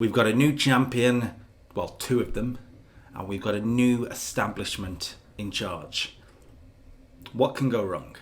We've got a new champion, well, two of them, and we've got a new establishment in charge. What can go wrong?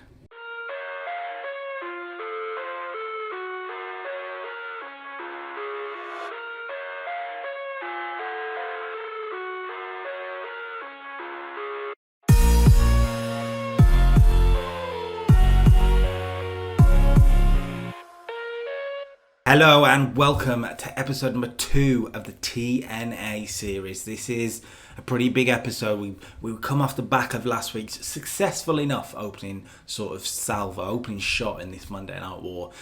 Hello and welcome to episode number 2 of the TNA series. This is a pretty big episode. We come off the back of last week's successful enough opening shot in this Monday Night War.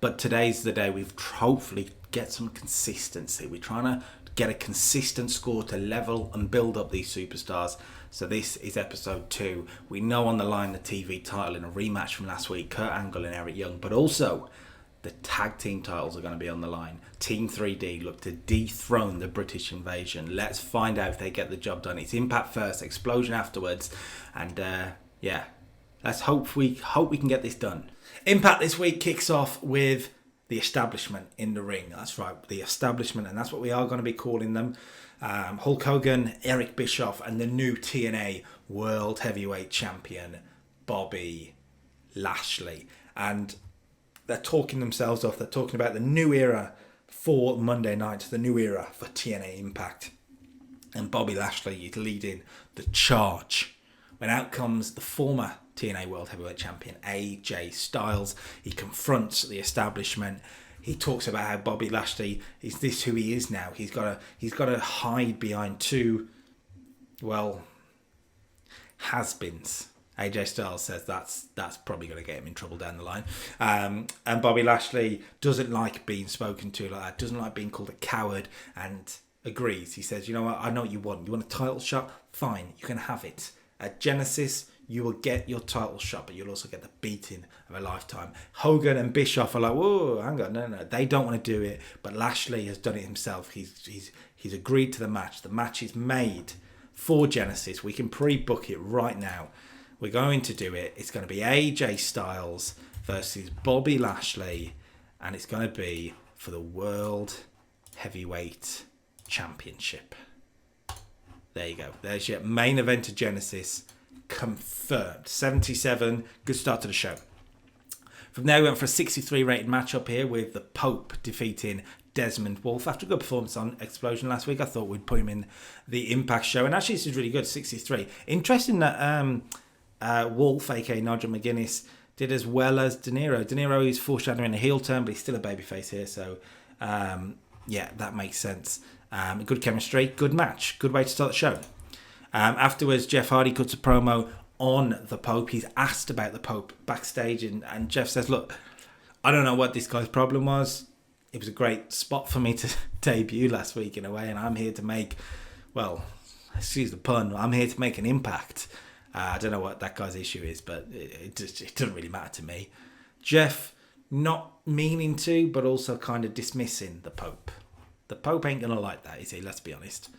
But today's the day we've hopefully get some consistency. We're trying to get a consistent score to level and build up these superstars. So this is episode 2. We know on the line the TV title in a rematch from last week, Kurt Angle and Eric Young, but also the tag team titles are going to be on the line. Team 3D look to dethrone the British Invasion. Let's find out if they get the job done. It's Impact first, Explosion afterwards, and let's hope we can get this done. Impact this week kicks off with the establishment in the ring. That's right, the establishment, and that's what we are going to be calling them. Hulk Hogan, Eric Bischoff, and the new TNA World Heavyweight Champion Bobby Lashley. And they're talking themselves off. They're talking about the new era for Monday night, the new era for TNA Impact. And Bobby Lashley is leading the charge. When out comes the former TNA World Heavyweight Champion, AJ Styles. He confronts the establishment. He talks about how Bobby Lashley is this who he is now. He's got to hide behind two, has-beens. AJ Styles says that's probably going to get him in trouble down the line. And Bobby Lashley doesn't like being spoken to like that, doesn't like being called a coward, and agrees. He says, you know what, I know what you want. You want a title shot? Fine, you can have it. At Genesis, you will get your title shot, but you'll also get the beating of a lifetime. Hogan and Bischoff are like, whoa, hang on, no. They don't want to do it, but Lashley has done it himself. He's agreed to the match. The match is made for Genesis. We can pre-book it right now. We're going to do it. It's going to be AJ Styles versus Bobby Lashley, and it's going to be for the World Heavyweight Championship. There you go. There's your main event of Genesis confirmed. 77. Good start to the show. From there, we went for a 63 rated matchup here with the Pope defeating Desmond Wolfe. After a good performance on Explosion last week, I thought we'd put him in the Impact show. And actually, this is really good, 63. Interesting that Wolf, aka Nigel McGuinness, did as well as De Niro. De Niro is foreshadowing a heel turn, but he's still a babyface here, so that makes sense. Good chemistry, good match, good way to start the show. Afterwards, Jeff Hardy cuts a promo on the Pope. He's asked about the Pope backstage, and Jeff says, look, I don't know what this guy's problem was. It was a great spot for me to debut last week in a way, and I'm here to make, excuse the pun, I'm here to make an impact. I don't know what that guy's issue is, but it doesn't really matter to me. Jeff not meaning to, but also kind of dismissing the Pope. The Pope ain't going to like that, is he? Let's be honest.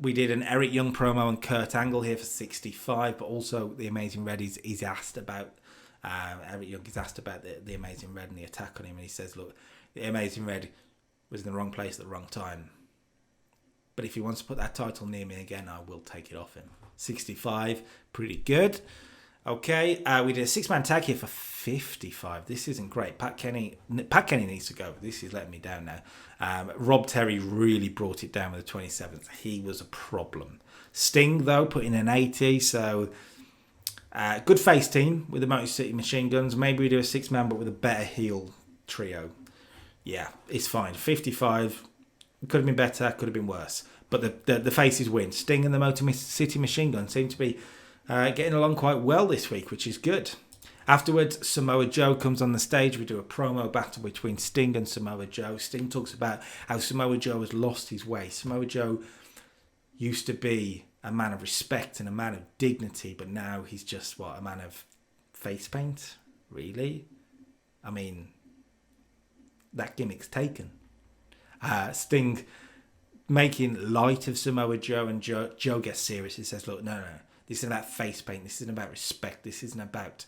We did an Eric Young promo on Kurt Angle here for 65, but also the Amazing Red is asked about, Eric Young is asked about the Amazing Red and the attack on him, and he says, look, the Amazing Red was in the wrong place at the wrong time. But if he wants to put that title near me again, I will take it off him. 65, pretty good. Okay, we did a 6-man tag here for 55. This isn't great. Pat Kenny needs to go. This is letting me down now. Rob Terry really brought it down with the 27th. He was a problem. Sting, though, put in an 80. So, good face team with the Motor City Machine Guns. Maybe we do a 6-man, but with a better heel trio. Yeah, it's fine. 55. Could have been better, could have been worse. But the faces win. Sting and the Motor City Machine Gun seem to be getting along quite well this week, which is good. Afterwards, Samoa Joe comes on the stage. We do a promo battle between Sting and Samoa Joe. Sting talks about how Samoa Joe has lost his way. Samoa Joe used to be a man of respect and a man of dignity, but now he's just, a man of face paint? Really? I mean, that gimmick's taken. Sting making light of Samoa Joe, and Joe gets serious. He says, look, no, this isn't about face paint. This isn't about respect. This isn't about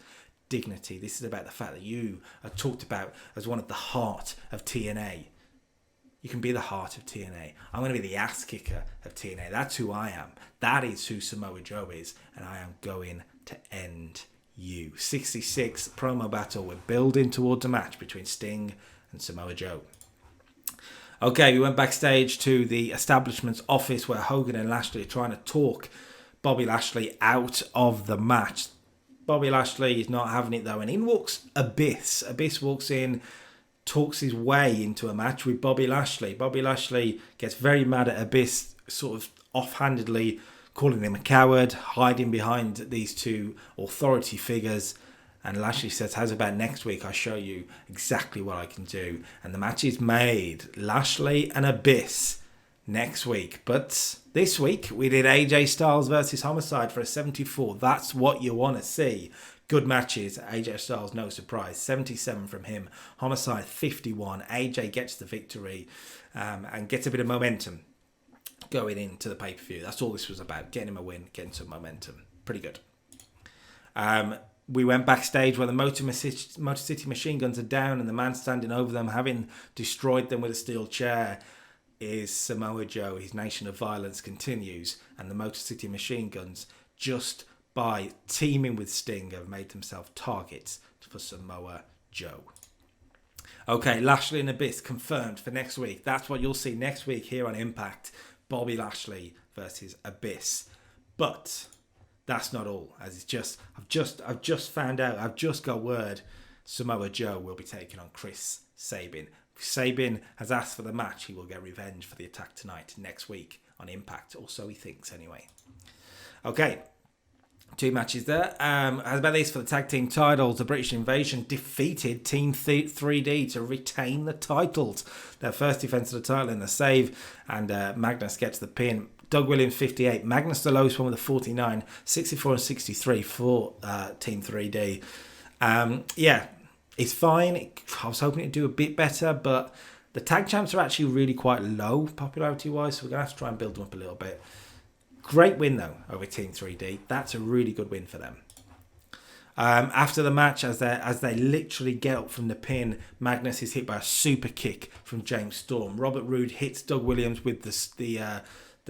dignity. This is about the fact that you are talked about as one of the heart of TNA. You can be the heart of TNA. I'm going to be the ass kicker of TNA. That's who I am. That is who Samoa Joe is. And I am going to end you. 66 promo battle. We're building towards a match between Sting and Samoa Joe. Okay, we went backstage to the establishment's office where Hogan and Lashley are trying to talk Bobby Lashley out of the match. Bobby Lashley is not having it though, and in walks Abyss. Abyss walks in, talks his way into a match with Bobby Lashley. Bobby Lashley gets very mad at Abyss, sort of offhandedly calling him a coward, hiding behind these two authority figures. And Lashley says, how's about next week? I show you exactly what I can do. And the match is made. Lashley and Abyss next week. But this week, we did AJ Styles versus Homicide for a 74. That's what you want to see. Good matches. AJ Styles, no surprise. 77 from him. Homicide, 51. AJ gets the victory and gets a bit of momentum going into the pay-per-view. That's all this was about. Getting him a win, getting some momentum. Pretty good. We went backstage where the Motor City Machine Guns are down and the man standing over them, having destroyed them with a steel chair, is Samoa Joe. His Nation of Violence continues, and the Motor City Machine Guns, just by teaming with Sting, have made themselves targets for Samoa Joe. Okay, Lashley and Abyss confirmed for next week. That's what you'll see next week here on Impact. Bobby Lashley versus Abyss. But that's not all, as it's just I've just found out, I've just got word Samoa Joe will be taking on Chris Sabin. If Sabin has asked for the match, he will get revenge for the attack tonight next week on Impact, or so he thinks anyway. Okay, 2 matches there. As about this for the tag team titles, the British Invasion defeated Team 3D to retain the titles. Their first defense of the title in the save, and Magnus gets the pin. Doug Williams 58, Magnus the lowest one with a 49, 64 and 63 for Team 3D. Yeah, it's fine. I was hoping it'd do a bit better, but the tag champs are actually really quite low popularity wise, so we're going to have to try and build them up a little bit. Great win though over Team 3D. That's a really good win for them. After the match, as they literally get up from the pin, Magnus is hit by a super kick from James Storm. Robert Roode hits Doug Williams with the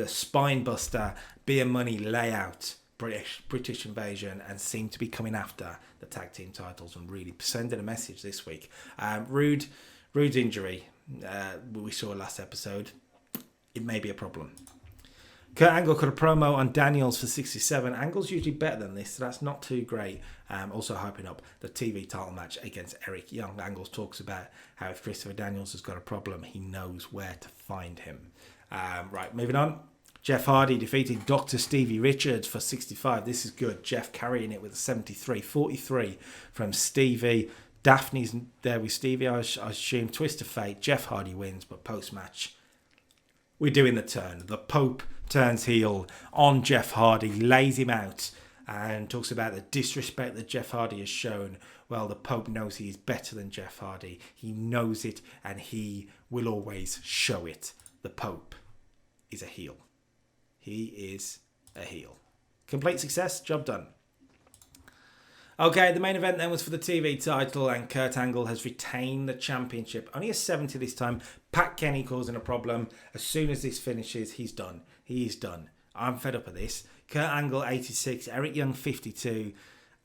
spine buster, beer money layout, British Invasion, and seem to be coming after the tag team titles and really sending a message this week. Roode injury, we saw last episode. It may be a problem. Kurt Angle cut a promo on Daniels for 67. Angle's usually better than this, so that's not too great. Also hyping up the TV title match against Eric Young. Angles talks about how if Christopher Daniels has got a problem, he knows where to find him. Right, moving on. Jeff Hardy defeated Dr. Stevie Richards for 65. This is good. Jeff carrying it with a 73. 43 from Stevie. Daphne's there with Stevie, I assume. Twist of fate. Jeff Hardy wins, but post-match, we're doing the turn. The Pope turns heel on Jeff Hardy, lays him out, and talks about the disrespect that Jeff Hardy has shown. Well, the Pope knows he is better than Jeff Hardy. He knows it, and he will always show it. The Pope is a heel. He is a heel. Complete success, job done. Okay, the main event then was for the TV title, and Kurt Angle has retained the championship. Only a 70 this time. Pat Kenny causing a problem. As soon as this finishes, he's done. He is done. I'm fed up of this. Kurt Angle 86, Eric Young 52,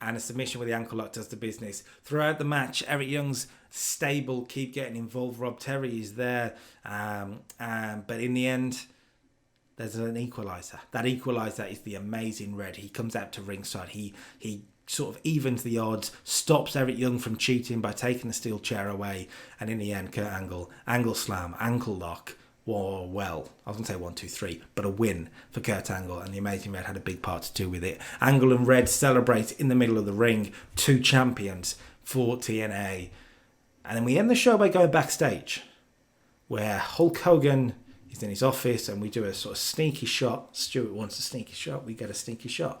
and a submission with the ankle lock does the business. Throughout the match, Eric Young's stable keep getting involved. Rob Terry is there, but in the end, there's an equaliser. That equaliser is the Amazing Red. He comes out to ringside. He sort of evens the odds, stops Eric Young from cheating by taking the steel chair away, and in the end, Kurt Angle slam, ankle lock. Well, I was going to say 1, 2, 3, but a win for Kurt Angle, and the Amazing Red had a big part to do with it. Angle and Red celebrate in the middle of the ring, 2 champions for TNA. And then we end the show by going backstage, where Hulk Hogan is in his office, and we do a sort of sneaky shot. Stuart wants a sneaky shot. We get a sneaky shot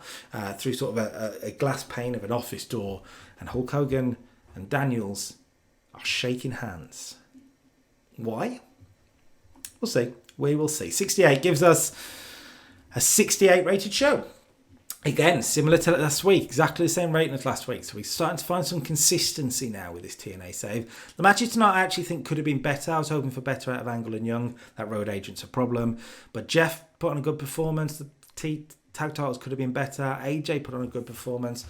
through sort of a glass pane of an office door, and Hulk Hogan and Daniels are shaking hands. Why? We'll see. We will see. 68 gives us a 68 rated show. Again, similar to last week, exactly the same rating as last week. So we're starting to find some consistency now with this TNA save. The matches tonight I actually think could have been better. I was hoping for better out of Angle and Young. That road agent's a problem. But Jeff put on a good performance. The tag titles could have been better. AJ put on a good performance.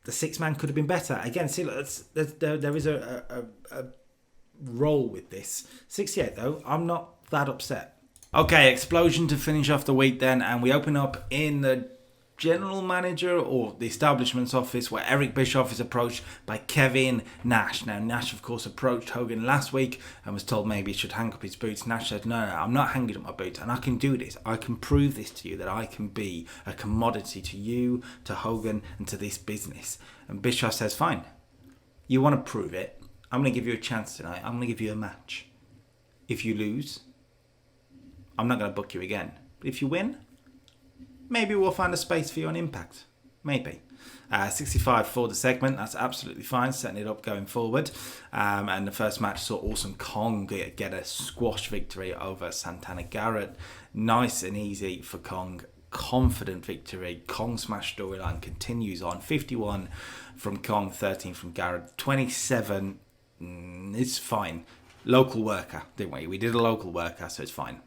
The six-man could have been better. Again, see, there is a roll with this. 68, though, I'm not that upset. Okay, explosion to finish off the week then. And we open up in the general manager or the establishment's office where Eric Bischoff is approached by Kevin Nash. Now Nash of course approached Hogan last week and was told maybe he should hang up his boots. Nash said no, I'm not hanging up my boots and I can do this. I can prove this to you that I can be a commodity to you, to Hogan and to this business. And Bischoff says fine, you want to prove it, I'm going to give you a chance tonight. I'm going to give you a match. If you lose, I'm not going to book you again. But if you win, maybe we'll find a space for you on Impact. Maybe. 65 for the segment. That's absolutely fine. Setting it up going forward. And the first match saw Awesome Kong get a squash victory over Santana Garrett. Nice and easy for Kong. Confident victory. Kong smash storyline continues on. 51 from Kong, 13 from Garrett. 27. It's fine. Local worker, didn't we? We did a local worker, so it's fine.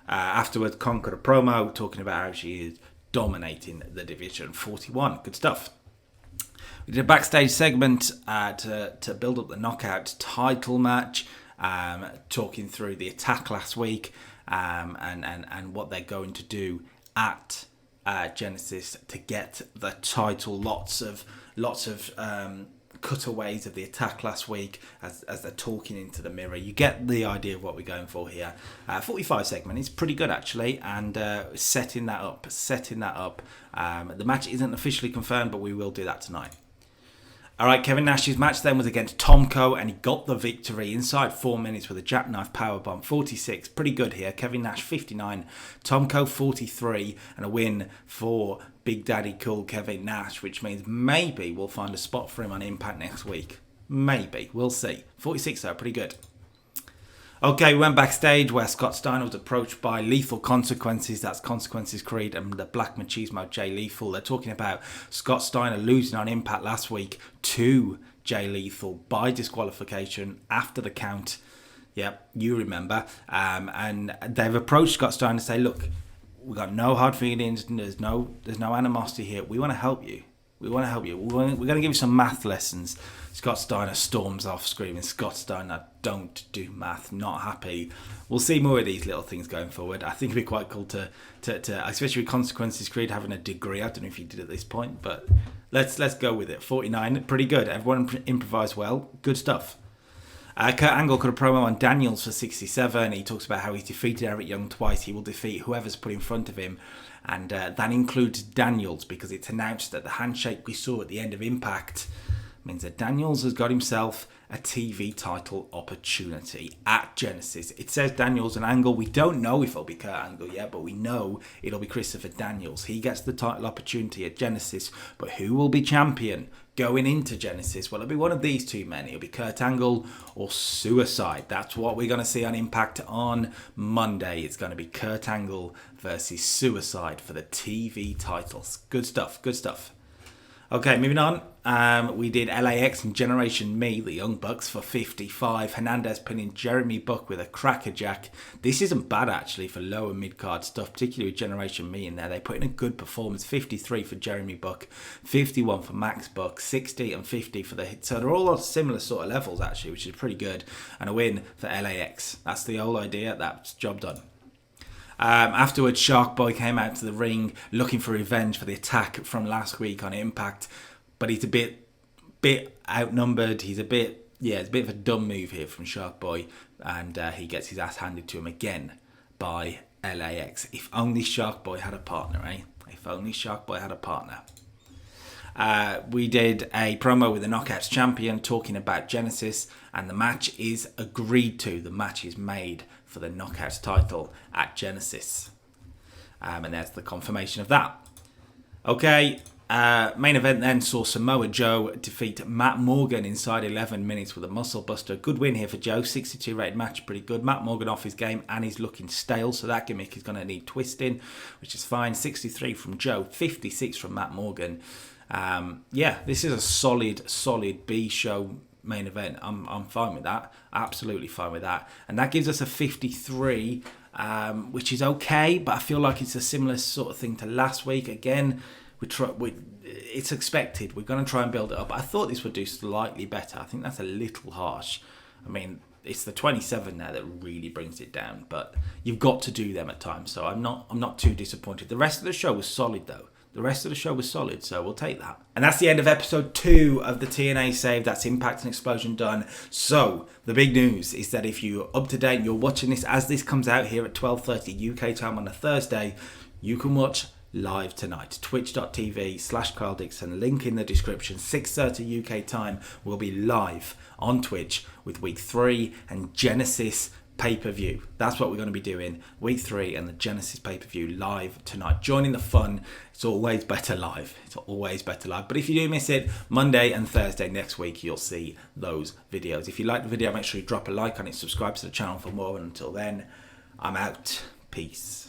Afterwards, Kong got a promo talking about how she is dominating the division. 41, good stuff. We did a backstage segment to build up the knockout title match, talking through the attack last week and what they're going to do at Genesis to get the title. Lots of cutaways of the attack last week as they're talking into the mirror. You get the idea of what we're going for here. 45 segment is pretty good actually, and setting that up. The match isn't officially confirmed, but we will do that tonight. Alright, Kevin Nash's match then was against Tomko, and he got the victory inside 4 minutes with a jackknife powerbomb. 46, pretty good here. Kevin Nash 59, Tomko 43, and a win for Big Daddy Cool Kevin Nash, which means maybe we'll find a spot for him on Impact next week. Maybe, we'll see. 46 though, pretty good. Okay, we went backstage where Scott Steiner was approached by Lethal Consequences. That's Consequences Creed and the Black Machismo Jay Lethal. They're talking about Scott Steiner losing on Impact last week to Jay Lethal by disqualification after the count. Yep, you remember. And they've approached Scott Steiner to say, look, we've got no hard feelings. There's no animosity here. We want to help you. We're going to give you some math lessons. Scott Steiner storms off screaming, Scott Steiner, don't do math, not happy. We'll see more of these little things going forward. I think it'd be quite cool to especially with Consequences Creed having a degree. I don't know if he did at this point, but let's go with it. 49, pretty good. Everyone improvised well. Good stuff. Kurt Angle got a promo on Daniels for 67. He talks about how he's defeated Eric Young twice. He will defeat whoever's put in front of him. And that includes Daniels, because it's announced that the handshake we saw at the end of Impact means that Daniels has got himself a TV title opportunity at Genesis. It says Daniels and Angle. We don't know if it'll be Kurt Angle yet, but we know it'll be Christopher Daniels. He gets the title opportunity at Genesis, but who will be champion going into Genesis? Well, it'll be one of these two men. It'll be Kurt Angle or Suicide. That's what we're going to see on Impact on Monday. It's going to be Kurt Angle versus Suicide for the TV titles. Good stuff. Okay, moving on. We did LAX and Generation Me, the Young Bucks, for 55. Hernandez pinning Jeremy Buck with a crackerjack. This isn't bad, actually, for lower mid-card stuff, particularly with Generation Me in there. They put in a good performance. 53 for Jeremy Buck, 51 for Max Buck, 60 and 50 for the hit. So they're all on similar sort of levels, actually, which is pretty good. And a win for LAX. That's the whole idea. That's job done. Afterwards, Shark Boy came out to the ring looking for revenge for the attack from last week on Impact, but he's a bit outnumbered. It's a bit of a dumb move here from Shark Boy, and he gets his ass handed to him again by LAX. If only Shark Boy had a partner, eh? If only Shark Boy had a partner. We did a promo with the Knockouts champion talking about Genesis, and the match is agreed to. The match is made for the Knockouts title at Genesis. And there's the confirmation of that. Okay, Main event then saw Samoa Joe defeat Matt Morgan inside 11 minutes with a muscle buster. Good win here for Joe. 62 rated match, pretty good. Matt Morgan off his game and he's looking stale, so that gimmick is going to need twisting, which is fine. 63 from Joe, 56 from Matt Morgan. This is a solid B show main event. I'm fine with that. Absolutely fine with that. And that gives us a 53, which is okay, but I feel like it's a similar sort of thing to last week. Again, it's expected. We're going to try and build it up. I thought this would do slightly better. I think that's a little harsh. I mean, it's the 27 there that really brings it down, but you've got to do them at times. So I'm not too disappointed. The rest of the show was solid though. The rest of the show was solid, so we'll take that. And that's the end of episode 2 of the TNA save. That's Impact and Explosion done. So the big news is that if you're up to date and you're watching this as this comes out here at 12:30 UK time on a Thursday, you can watch live tonight. Twitch.tv/Carl Dixon. Link in the description. 6:30 UK time. We'll be live on Twitch with week 3 and Genesis pay-per-view. That's what we're going to be doing. Week 3 and the Genesis pay-per-view live tonight. Joining the fun. It's always better live. But if you do miss it, Monday and Thursday next week, you'll see those videos. If you like the video, make sure you drop a like on it. Subscribe to the channel for more. And until then, I'm out. Peace.